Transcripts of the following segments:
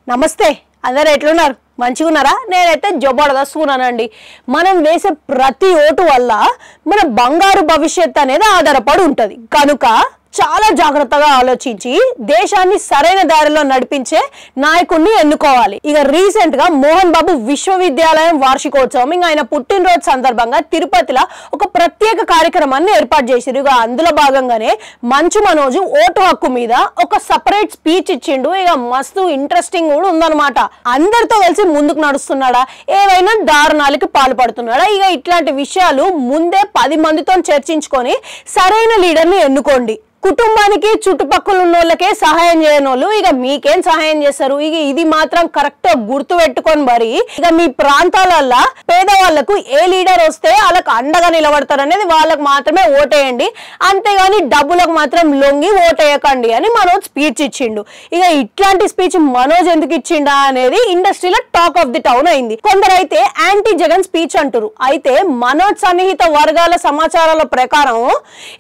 నమస్తే అందరూ ఎట్లున్నారు మంచిగా ఉన్నారా నేనైతే జబర్దస్త్ ఉన్నానండి మనం వేసే ప్రతి ఓటు వల్ల మన బంగారు భవిష్యత్తు అనేది ఆధారపడి ఉంటది కనుక చాలా జాగ్రత్తగా ఆలోచించి దేశాన్ని సరైన దారిలో నడిపించే నాయకుడిని ఎన్నుకోవాలి ఇక రీసెంట్ గా మోహన్ బాబు విశ్వవిద్యాలయం వార్షికోత్సవం ఇంకా ఆయన పుట్టినరోజు సందర్భంగా తిరుపతిలో ఒక ప్రత్యేక కార్యక్రమాన్ని ఏర్పాటు చేశారు ఇక అందులో భాగంగానే మంచు మనోజ్ ఓటు హక్కు మీద ఒక సెపరేట్ స్పీచ్ ఇచ్చిండు ఇక మస్తు ఇంట్రెస్టింగ్ కూడా ఉందన్నమాట అందరితో కలిసి ముందుకు నడుస్తున్నాడా ఏవైనా దారుణాలకి పాల్పడుతున్నాడా ఇక ఇట్లాంటి విషయాలు ముందే 10 మందితో చర్చించుకొని సరైన లీడర్ని ఎన్నుకోండి కుటుంబానికి చుట్టుపక్కల ఉన్న వాళ్ళకే సహాయం చేయని వాళ్ళు ఇక మీకేం సహాయం చేస్తారు ఇక ఇది మాత్రం కరెక్ట్ గుర్తు పెట్టుకొని మరి ఇక మీ ప్రాంతాలల్లో పేదవాళ్లకు ఏ లీడర్ వస్తే వాళ్ళకి అండగా నిలబడతారు అనేది వాళ్ళకి మాత్రమే ఓటేయండి అంతేగాని డబ్బులకు మాత్రం లొంగి ఓటేయకండి అని మనోజ్ స్పీచ్ ఇచ్చిండు ఇక ఇట్లాంటి స్పీచ్ మనోజ్ ఎందుకు ఇచ్చిండా అనేది ఇండస్ట్రీలో టాక్ ఆఫ్ ది టౌన్ అయింది కొందరైతే యాంటీ జగన్ స్పీచ్ అంటారు అయితే మనోజ్ సన్నిహిత వర్గాల సమాచారాల ప్రకారం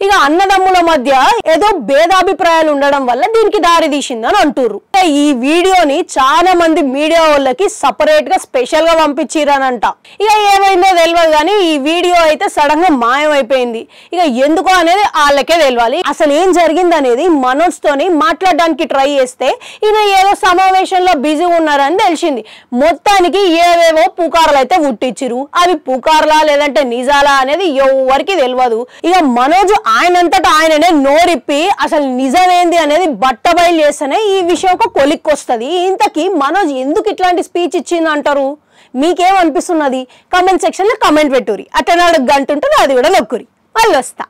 ఇక అన్నదమ్ముల మధ్య ఏదో భేదాభిప్రాయాలు ఉండడం వల్ల దీనికి దారి తీసిందని అంటుర్రు ఈ వీడియోని చాలా మంది మీడియా వాళ్ళకి సపరేట్ గా స్పెషల్ గా పంపించిరనంట ఇక ఏమైందో తెలియదు కానీ ఈ వీడియో అయితే సడన్ గా మాయమైపోయింది ఇక ఎందుకో అనేది వాళ్ళకే తెలియాలి అసలు ఏం జరిగింది అనేది మనోజ్ తోని మాట్లాడడానికి ట్రై చేస్తే ఈయన ఏదో సమావేశంలో బిజీ ఉన్నారని తెలిసింది మొత్తానికి ఏవేవో పుకార్లు అయితే పుట్టించిరు అవి పుకార్లా లేదంటే నిజాలా అనేది ఎవరికి తెలియదు ఇక మనోజ్ ఆయనంతటా ఆయననే నోరిప్పి అసలు నిజమేంది అనేది బట్టబయలు చేస్తేనే ఈ విషయం ఒక కొలిక్కొస్తుంది ఇంతకీ మనోజ్ ఎందుకు ఇట్లాంటి స్పీచ్ ఇచ్చింది అంటారు మీకేమనిపిస్తున్నది కామెంట్ సెక్షన్ లో కామెంట్ పెట్టురి అట్లా 4 గంట ఉంటుంది అది కూడా నొక్కురి మళ్ళీ వస్తా